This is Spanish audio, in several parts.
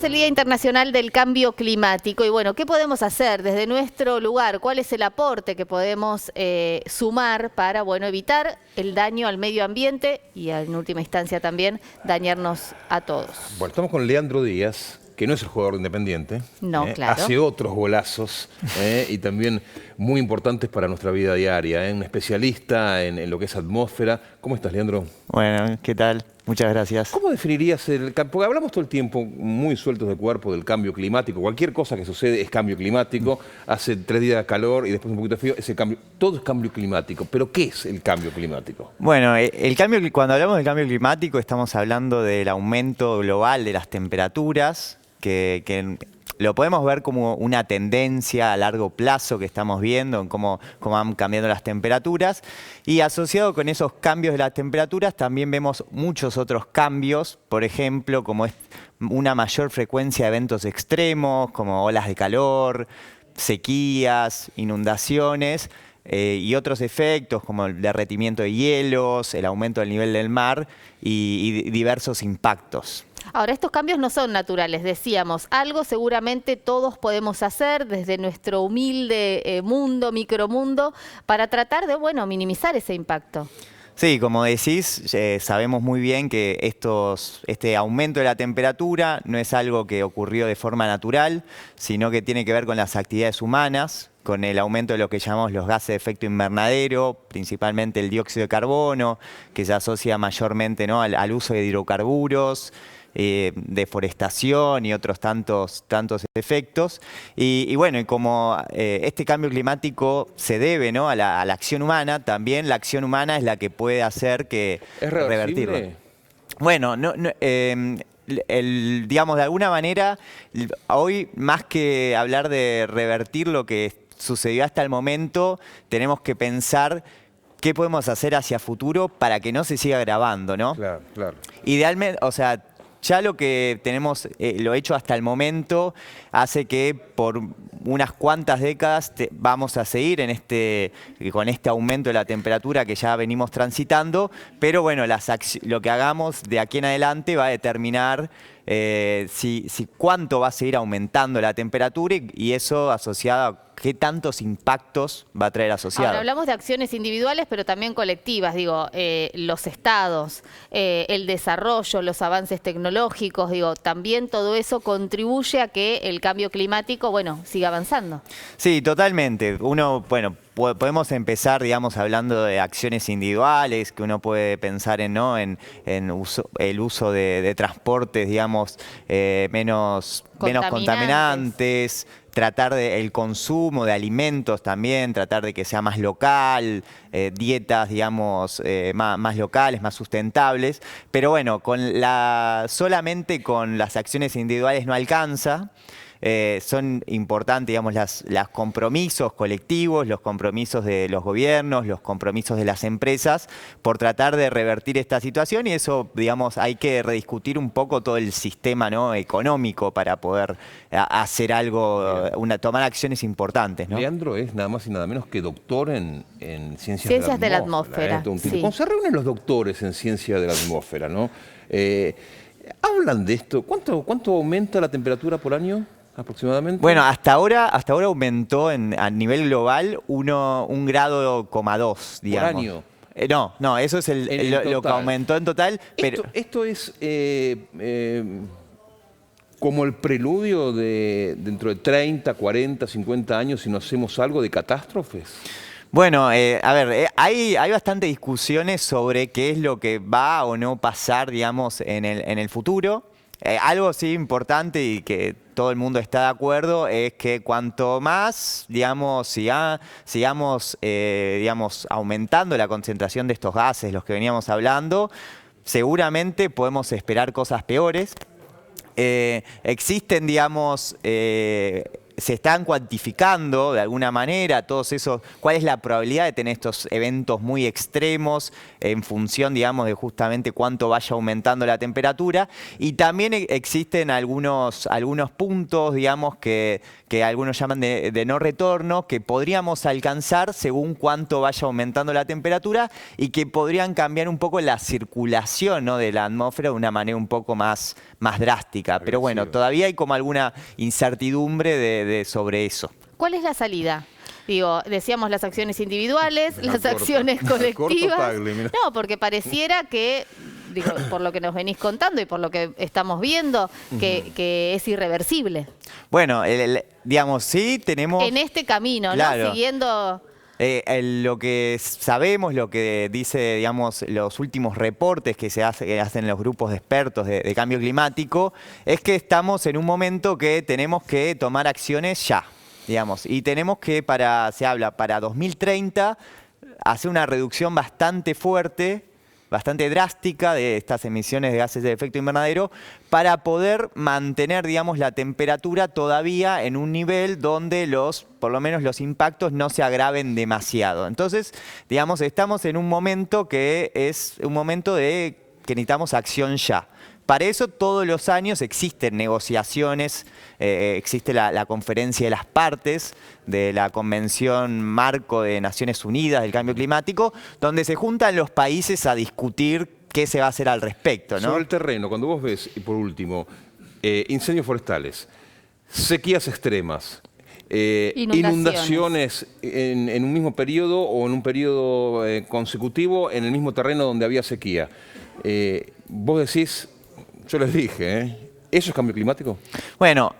Es el Día Internacional del Cambio Climático y bueno, ¿qué podemos hacer desde nuestro lugar? ¿Cuál es el aporte que podemos sumar para evitar el daño al medio ambiente y en última instancia también dañarnos a todos? Bueno, estamos con Leandro Díaz, que no es el jugador de Independiente. No, claro. Hace otros golazos y también muy importantes para nuestra vida diaria. Un especialista en lo que es atmósfera. ¿Cómo estás, Leandro? Bueno, ¿qué tal? Muchas gracias. ¿Cómo definirías el cambio? Porque hablamos todo el tiempo, muy sueltos de cuerpo, del cambio climático. Cualquier cosa que sucede es cambio climático. Hace 3 días de calor y después un poquito de frío, ese cambio. Todo es cambio climático. ¿Pero qué es el cambio climático? Bueno, cuando hablamos del cambio climático estamos hablando del aumento global de las temperaturas, que lo podemos ver como una tendencia a largo plazo que estamos viendo en cómo van cambiando las temperaturas. Y asociado con esos cambios de las temperaturas también vemos muchos otros cambios, por ejemplo, como es una mayor frecuencia de eventos extremos, como olas de calor, sequías, inundaciones, y otros efectos como el derretimiento de hielos, el aumento del nivel del mar y diversos impactos. Ahora, estos cambios no son naturales, decíamos, algo seguramente todos podemos hacer desde nuestro humilde mundo, micromundo, para tratar de, minimizar ese impacto. Sí, como decís, sabemos muy bien que este aumento de la temperatura no es algo que ocurrió de forma natural, sino que tiene que ver con las actividades humanas, con el aumento de lo que llamamos los gases de efecto invernadero, principalmente el dióxido de carbono, que se asocia mayormente, ¿no?, al uso de hidrocarburos, deforestación y otros tantos efectos. Y como este cambio climático se debe, ¿no?, a la acción humana, también la acción humana es la que puede hacer que ¿Es revertirlo. reversible? Bueno, digamos, de alguna manera, hoy más que hablar de revertir lo que sucedió hasta el momento, tenemos que pensar qué podemos hacer hacia futuro para que no se siga agravando, ¿no? Claro, claro. Idealmente, o sea, ya lo que tenemos, lo hecho hasta el momento, hace que por unas cuantas décadas vamos a seguir con este aumento de la temperatura que ya venimos transitando, pero bueno, lo que hagamos de aquí en adelante va a determinar cuánto va a seguir aumentando la temperatura y eso asociado a qué tantos impactos va a traer asociado. Ahora, hablamos de acciones individuales, pero también colectivas, los estados, el desarrollo, los avances tecnológicos, también todo eso contribuye a que el cambio climático, siga avanzando. Sí, totalmente. Podemos empezar, digamos, hablando de acciones individuales, que uno puede pensar el uso de transportes, digamos, menos contaminantes, tratar el consumo de alimentos también, tratar de que sea más local, dietas, digamos, más locales, más sustentables. Pero bueno, solamente con las acciones individuales no alcanza. Son importantes, digamos, los compromisos colectivos, los compromisos de los gobiernos, los compromisos de las empresas por tratar de revertir esta situación y eso, digamos, hay que rediscutir un poco todo el sistema, ¿no?, económico para poder hacer algo, tomar acciones importantes, ¿no? Leandro es nada más y nada menos que doctor en Ciencias de la atmósfera. Sí. ¿Cómo se reúnen los doctores en ciencia de la atmósfera, no? Hablan de esto. ¿Cuánto aumenta la temperatura por año? ¿Aproximadamente? Bueno, hasta ahora aumentó a nivel global 1,2 grados, digamos. ¿Por año? No, eso es lo que aumentó en total. Pero Esto es como el preludio de dentro de 30, 40, 50 años si no hacemos algo de catástrofes. Bueno, a ver, hay bastante discusiones sobre qué es lo que va o no pasar, digamos, en el futuro. Algo sí importante y que todo el mundo está de acuerdo es que cuanto más, digamos, sigamos digamos, aumentando la concentración de estos gases, los que veníamos hablando, seguramente podemos esperar cosas peores. Existen, digamos, se están cuantificando de alguna manera todos esos, cuál es la probabilidad de tener estos eventos muy extremos en función, digamos, de justamente cuánto vaya aumentando la temperatura. Y también existen algunos puntos, digamos, que algunos llaman de no retorno, que podríamos alcanzar según cuánto vaya aumentando la temperatura y que podrían cambiar un poco la circulación, ¿no?, de la atmósfera de una manera un poco más drástica. Pero bueno, todavía hay como alguna incertidumbre sobre eso. ¿Cuál es la salida? Digo, decíamos las acciones individuales, las acciones Corto colectivas. tagle, mirá. No, porque pareciera que, digo, por lo que nos venís contando y por lo que estamos viendo, que es irreversible. Bueno, digamos, sí tenemos... En este camino, claro, ¿no? Siguiendo... lo que sabemos, lo que dice, digamos, los últimos reportes que hacen los grupos de expertos de cambio climático, es que estamos en un momento que tenemos que tomar acciones ya, digamos, y tenemos que, se habla para 2030, hacer una reducción bastante fuerte, bastante drástica de estas emisiones de gases de efecto invernadero para poder mantener, digamos, la temperatura todavía en un nivel donde por lo menos los impactos no se agraven demasiado. Entonces, digamos, estamos en un momento que es un momento que necesitamos acción ya. Para eso todos los años existen negociaciones, existe la conferencia de las partes de la Convención Marco de Naciones Unidas del Cambio Climático, donde se juntan los países a discutir qué se va a hacer al respecto, ¿no? Sobre el terreno, cuando vos ves, y por último, incendios forestales, sequías extremas, inundaciones en un mismo periodo o en un periodo consecutivo en el mismo terreno donde había sequía, vos decís... Yo les dije, ¿eso es cambio climático? Bueno,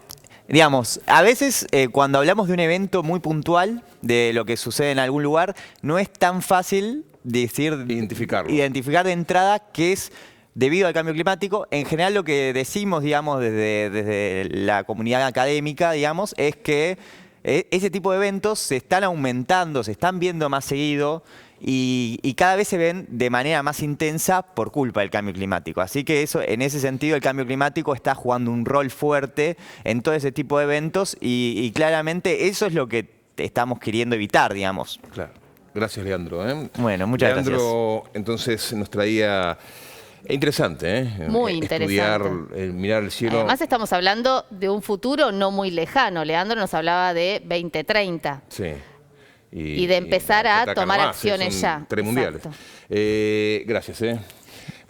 digamos, a veces cuando hablamos de un evento muy puntual, de lo que sucede en algún lugar, no es tan fácil identificar de entrada que es debido al cambio climático. En general lo que decimos, digamos, desde la comunidad académica, digamos, es que ese tipo de eventos se están aumentando, se están viendo más seguido, y cada vez se ven de manera más intensa por culpa del cambio climático. Así que en ese sentido el cambio climático está jugando un rol fuerte en todo ese tipo de eventos y claramente eso es lo que estamos queriendo evitar, digamos. Claro. Gracias, Leandro. Bueno, muchas gracias. Leandro, entonces, nos traía... Interesante, Muy interesante. Estudiar, mirar el cielo. Además estamos hablando de un futuro no muy lejano. Leandro nos hablaba de 2030. Sí. Y de empezar a tomar acciones ya. 3 mundiales. Gracias.